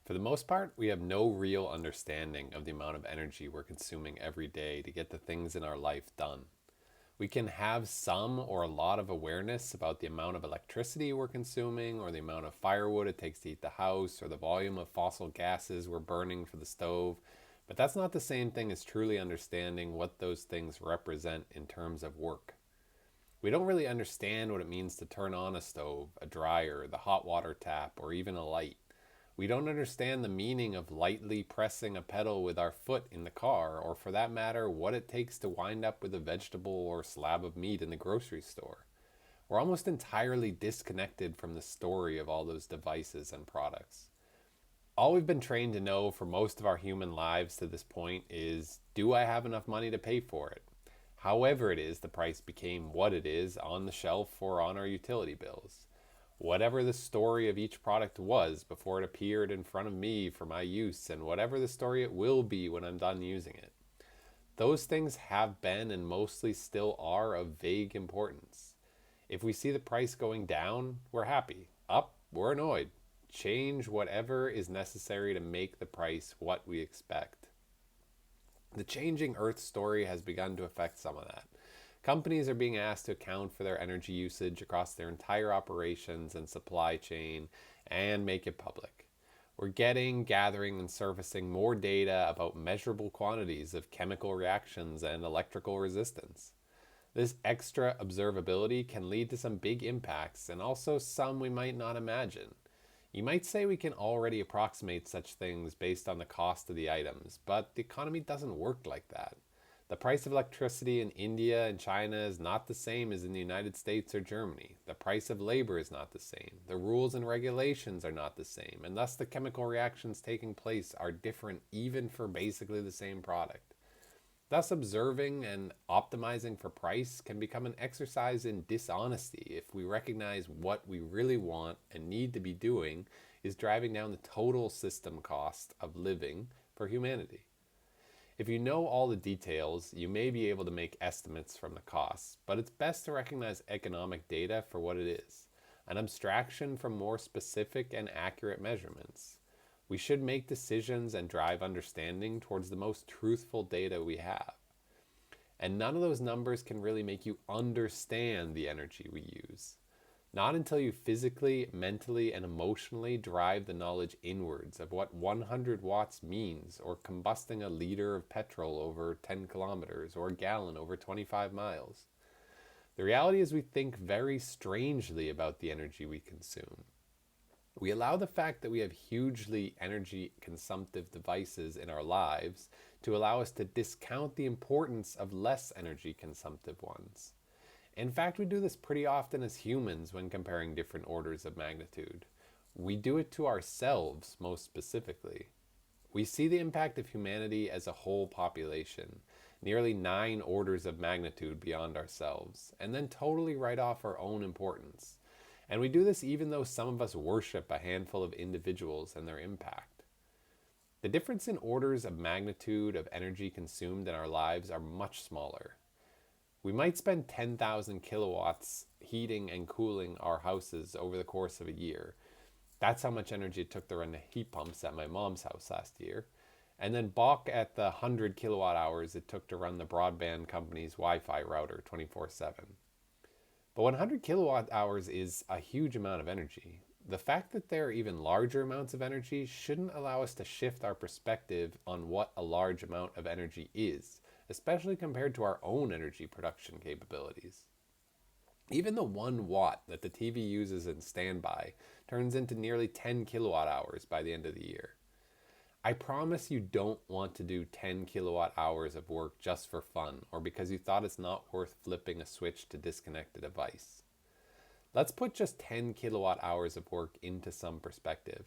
For the most part, we have no real understanding of the amount of energy we're consuming every day to get the things in our life done. We can have some or a lot of awareness about the amount of electricity we're consuming, or the amount of firewood it takes to heat the house, or the volume of fossil gases we're burning for the stove, but that's not the same thing as truly understanding what those things represent in terms of work. We don't really understand what it means to turn on a stove, a dryer, the hot water tap, or even a light. We don't understand the meaning of lightly pressing a pedal with our foot in the car, or for that matter, what it takes to wind up with a vegetable or slab of meat in the grocery store. We're almost entirely disconnected from the story of all those devices and products. All we've been trained to know for most of our human lives to this point is, do I have enough money to pay for it? However, it is, the price became what it is on the shelf or on our utility bills. Whatever the story of each product was before it appeared in front of me for my use, and whatever the story it will be when I'm done using it. Those things have been and mostly still are of vague importance. If we see the price going down, we're happy. Up, we're annoyed. Change whatever is necessary to make the price what we expect. The changing Earth story has begun to affect some of that. Companies are being asked to account for their energy usage across their entire operations and supply chain and make it public. We're getting, gathering, and surfacing more data about measurable quantities of chemical reactions and electrical resistance. This extra observability can lead to some big impacts and also some we might not imagine. You might say we can already approximate such things based on the cost of the items, but the economy doesn't work like that. The price of electricity in India and China is not the same as in the United States or Germany. The price of labor is not the same. The rules and regulations are not the same, and thus the chemical reactions taking place are different even for basically the same product. Thus, observing and optimizing for price can become an exercise in dishonesty if we recognize what we really want and need to be doing is driving down the total system cost of living for humanity. If you know all the details, you may be able to make estimates from the costs, but it's best to recognize economic data for what it is, an abstraction from more specific and accurate measurements. We should make decisions and drive understanding towards the most truthful data we have. And none of those numbers can really make you understand the energy we use. Not until you physically, mentally, and emotionally drive the knowledge inwards of what 100 watts means, or combusting a liter of petrol over 10 kilometers, or a gallon over 25 miles. The reality is we think very strangely about the energy we consume. We allow the fact that we have hugely energy consumptive devices in our lives to allow us to discount the importance of less energy consumptive ones. In fact, we do this pretty often as humans when comparing different orders of magnitude. We do it to ourselves most specifically. We see the impact of humanity as a whole population, nearly 9 orders of magnitude beyond ourselves, and then totally write off our own importance. And we do this even though some of us worship a handful of individuals and their impact. The difference in orders of magnitude of energy consumed in our lives are much smaller. We might spend 10,000 kilowatts heating and cooling our houses over the course of a year. That's how much energy it took to run the heat pumps at my mom's house last year. And then balk at the 100 kilowatt hours it took to run the broadband company's Wi Fi router 24/7. But 100 kilowatt hours is a huge amount of energy. The fact that there are even larger amounts of energy shouldn't allow us to shift our perspective on what a large amount of energy is, especially compared to our own energy production capabilities. Even the 1 watt that the TV uses in standby turns into nearly 10 kilowatt hours by the end of the year. I promise you don't want to do 10 kilowatt hours of work just for fun or because you thought it's not worth flipping a switch to disconnect a device. Let's put just 10 kilowatt hours of work into some perspective.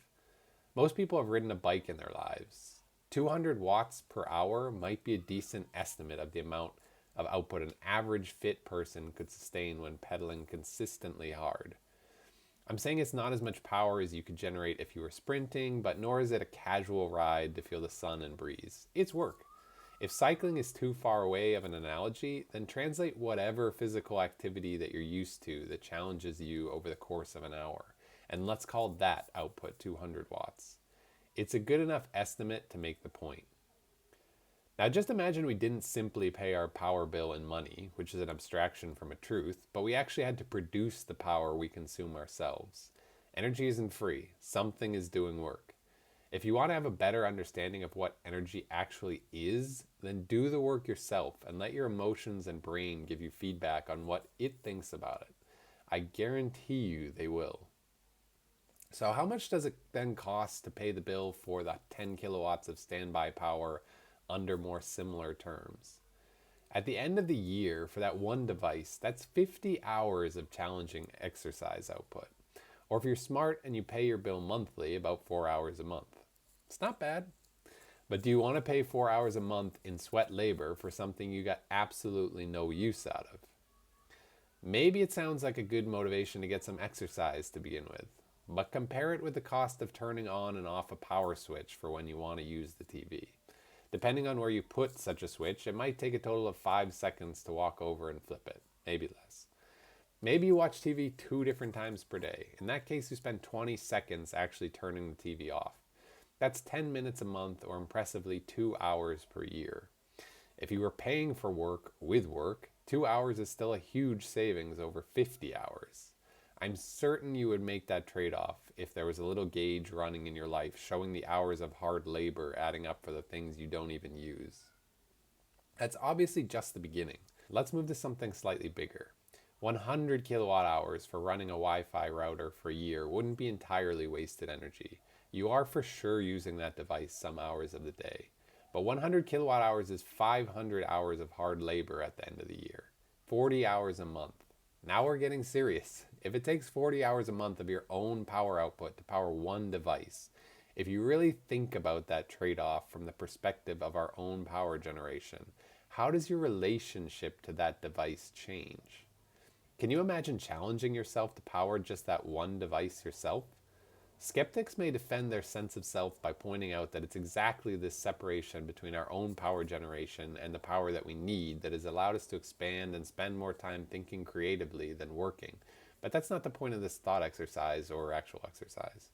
Most people have ridden a bike in their lives. 200 watts per hour might be a decent estimate of the amount of output an average fit person could sustain when pedaling consistently hard. I'm saying it's not as much power as you could generate if you were sprinting, but nor is it a casual ride to feel the sun and breeze. It's work. If cycling is too far away of an analogy, then translate whatever physical activity that you're used to that challenges you over the course of an hour, and let's call that output 200 watts. It's a good enough estimate to make the point. Now just imagine we didn't simply pay our power bill in money, which is an abstraction from a truth, but we actually had to produce the power we consume ourselves. Energy isn't free. Something is doing work. If you want to have a better understanding of what energy actually is, then do the work yourself and let your emotions and brain give you feedback on what it thinks about it. I guarantee you they will. So how much does it then cost to pay the bill for the 10 kilowatts of standby power under more similar terms? At the end of the year, for that one device, that's 50 hours of challenging exercise output. Or if you're smart and you pay your bill monthly, about 4 hours a month. It's not bad. But do you want to pay 4 hours a month in sweat labor for something you got absolutely no use out of? Maybe it sounds like a good motivation to get some exercise to begin with, but compare it with the cost of turning on and off a power switch for when you want to use the TV. Depending on where you put such a switch, it might take a total of 5 seconds to walk over and flip it, maybe less. Maybe you watch TV 2 different times per day. In that case, you spend 20 seconds actually turning the TV off. That's 10 minutes a month, or impressively 2 hours per year. If you were paying for work with work, 2 hours is still a huge savings over 50 hours. I'm certain you would make that trade-off if there was a little gauge running in your life showing the hours of hard labor adding up for the things you don't even use. That's obviously just the beginning. Let's move to something slightly bigger. 100 kilowatt hours for running a Wi-Fi router for a year wouldn't be entirely wasted energy. You are for sure using that device some hours of the day. But 100 kilowatt hours is 500 hours of hard labor at the end of the year. 40 hours a month. Now we're getting serious. If it takes 40 hours a month of your own power output to power one device, if you really think about that trade-off from the perspective of our own power generation, how does your relationship to that device change? Can you imagine challenging yourself to power just that one device yourself? Skeptics may defend their sense of self by pointing out that it's exactly this separation between our own power generation and the power that we need that has allowed us to expand and spend more time thinking creatively than working. But that's not the point of this thought exercise or actual exercise.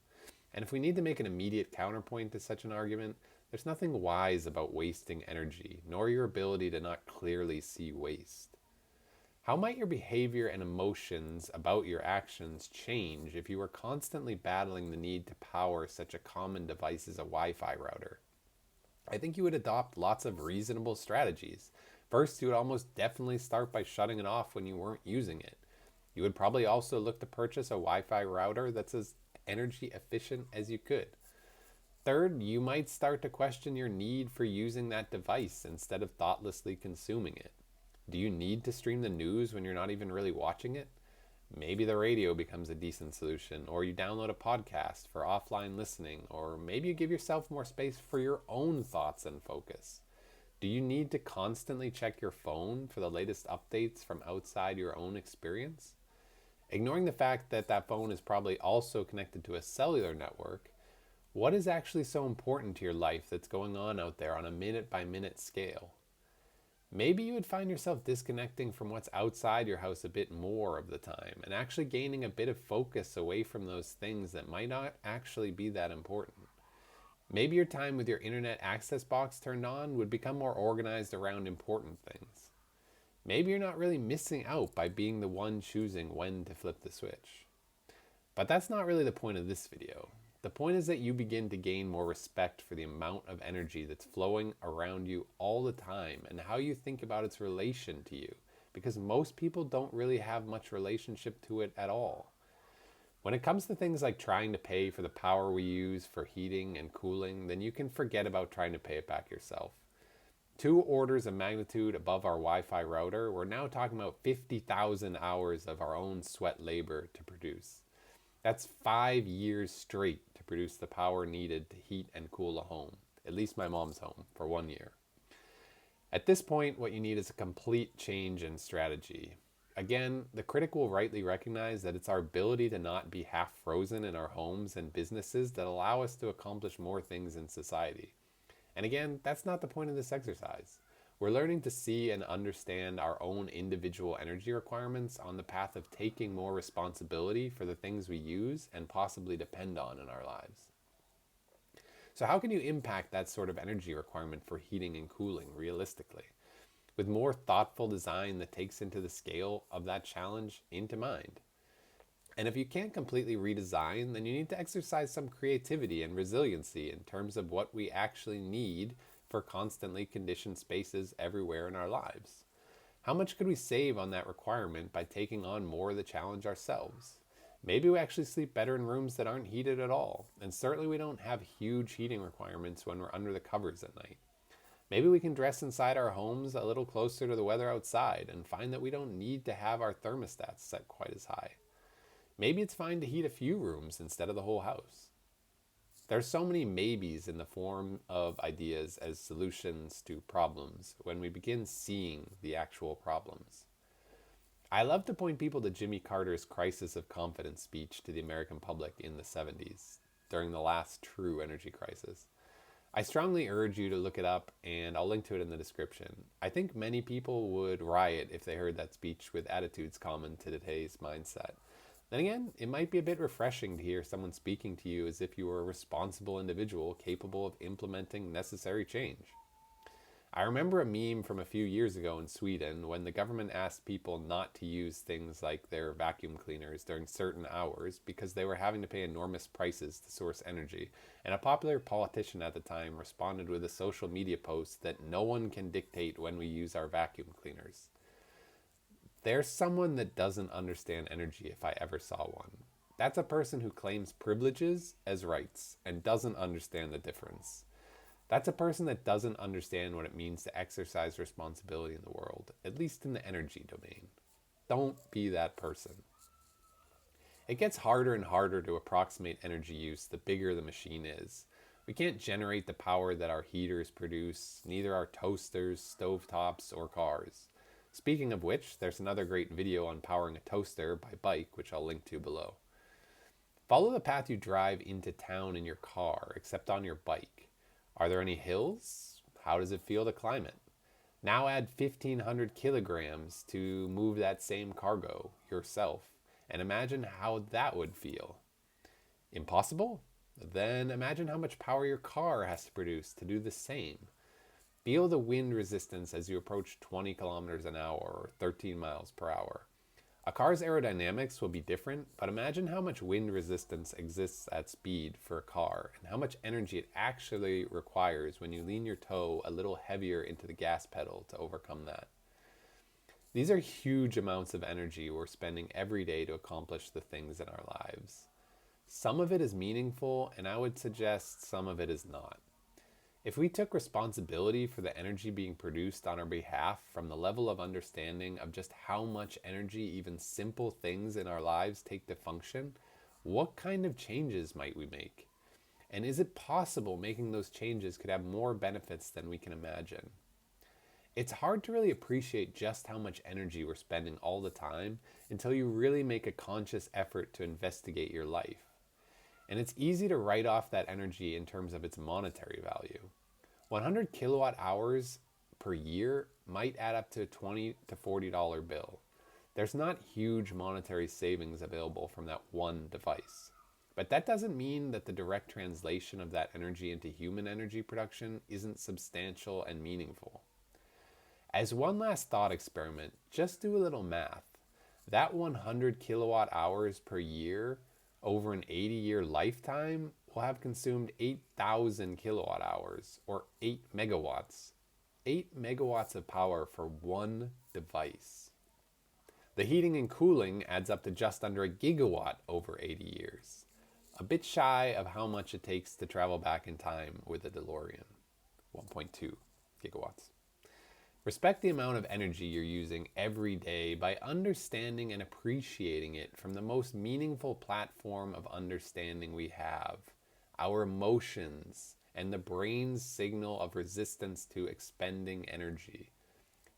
And if we need to make an immediate counterpoint to such an argument, there's nothing wise about wasting energy, nor your ability to not clearly see waste. How might your behavior and emotions about your actions change if you were constantly battling the need to power such a common device as a Wi-Fi router? I think you would adopt lots of reasonable strategies. First, you would almost definitely start by shutting it off when you weren't using it. You would probably also look to purchase a Wi-Fi router that's as energy efficient as you could. Third, you might start to question your need for using that device instead of thoughtlessly consuming it. Do you need to stream the news when you're not even really watching it? Maybe the radio becomes a decent solution, or you download a podcast for offline listening, or maybe you give yourself more space for your own thoughts and focus. Do you need to constantly check your phone for the latest updates from outside your own experience? Ignoring the fact that that phone is probably also connected to a cellular network, what is actually so important to your life that's going on out there on a minute-by-minute scale? Maybe you would find yourself disconnecting from what's outside your house a bit more of the time and actually gaining a bit of focus away from those things that might not actually be that important. Maybe your time with your internet access box turned on would become more organized around important things. Maybe you're not really missing out by being the one choosing when to flip the switch. But that's not really the point of this video. The point is that you begin to gain more respect for the amount of energy that's flowing around you all the time and how you think about its relation to you, because most people don't really have much relationship to it at all. When it comes to things like trying to pay for the power we use for heating and cooling, then you can forget about trying to pay it back yourself. 2 orders of magnitude above our Wi-Fi router, we're now talking about 50,000 hours of our own sweat labor to produce. That's 5 years straight to produce the power needed to heat and cool a home, at least my mom's home, for 1 year. At this point, what you need is a complete change in strategy. Again, the critic will rightly recognize that it's our ability to not be half frozen in our homes and businesses that allow us to accomplish more things in society. And again, that's not the point of this exercise. We're learning to see and understand our own individual energy requirements on the path of taking more responsibility for the things we use and possibly depend on in our lives. So how can you impact that sort of energy requirement for heating and cooling realistically, with more thoughtful design that takes into the scale of that challenge into mind? And if you can't completely redesign, then you need to exercise some creativity and resiliency in terms of what we actually need for constantly conditioned spaces everywhere in our lives. How much could we save on that requirement by taking on more of the challenge ourselves? Maybe we actually sleep better in rooms that aren't heated at all, and certainly we don't have huge heating requirements when we're under the covers at night. Maybe we can dress inside our homes a little closer to the weather outside and find that we don't need to have our thermostats set quite as high. Maybe it's fine to heat a few rooms instead of the whole house. There's so many maybes in the form of ideas as solutions to problems when we begin seeing the actual problems. I love to point people to Jimmy Carter's Crisis of Confidence speech to the American public in the 70s, during the last true energy crisis. I strongly urge you to look it up, and I'll link to it in the description. I think many people would riot if they heard that speech with attitudes common to today's mindset. Then again, it might be a bit refreshing to hear someone speaking to you as if you were a responsible individual capable of implementing necessary change. I remember a meme from a few years ago in Sweden when the government asked people not to use things like their vacuum cleaners during certain hours because they were having to pay enormous prices to source energy. And a popular politician at the time responded with a social media post that no one can dictate when we use our vacuum cleaners. There's someone that doesn't understand energy if I ever saw one. That's a person who claims privileges as rights and doesn't understand the difference. That's a person that doesn't understand what it means to exercise responsibility in the world, at least in the energy domain. Don't be that person. It gets harder and harder to approximate energy use the bigger the machine is. We can't generate the power that our heaters produce, neither our toasters, stovetops, or cars. Speaking of which, there's another great video on powering a toaster by Bike, which I'll link to below. Follow the path you drive into town in your car, except on your bike. Are there any hills? How does it feel to climb it? Now add 1,500 kilograms to move that same cargo yourself, and imagine how that would feel. Impossible? Then imagine how much power your car has to produce to do the same. Feel the wind resistance as you approach 20 kilometers an hour or 13 miles per hour. A car's aerodynamics will be different, but imagine how much wind resistance exists at speed for a car and how much energy it actually requires when you lean your toe a little heavier into the gas pedal to overcome that. These are huge amounts of energy we're spending every day to accomplish the things in our lives. Some of it is meaningful, and I would suggest some of it is not. If we took responsibility for the energy being produced on our behalf from the level of understanding of just how much energy even simple things in our lives take to function, what kind of changes might we make? And is it possible making those changes could have more benefits than we can imagine? It's hard to really appreciate just how much energy we're spending all the time until you really make a conscious effort to investigate your life. And it's easy to write off that energy in terms of its monetary value. 100 kilowatt hours per year might add up to a $20 to $40 bill. There's not huge monetary savings available from that one device. But that doesn't mean that the direct translation of that energy into human energy production isn't substantial and meaningful. As one last thought experiment, just do a little math. That 100 kilowatt hours per year over an 80-year lifetime will have consumed 8,000 kilowatt hours, or 8 megawatts. 8 megawatts of power for one device. The heating and cooling adds up to just under a gigawatt over 80 years. A bit shy of how much it takes to travel back in time with a DeLorean. 1.2 gigawatts. Respect the amount of energy you're using every day by understanding and appreciating it from the most meaningful platform of understanding we have, our emotions, and the brain's signal of resistance to expending energy.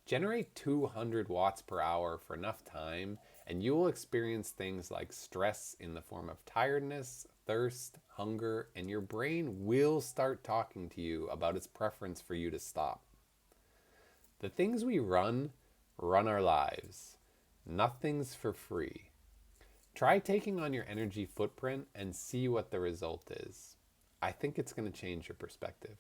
Generate 200 watts per hour for enough time, and you will experience things like stress in the form of tiredness, thirst, hunger, and your brain will start talking to you about its preference for you to stop. The things we run our lives. Nothing's for free. Try taking on your energy footprint and see what the result is. I think it's going to change your perspective.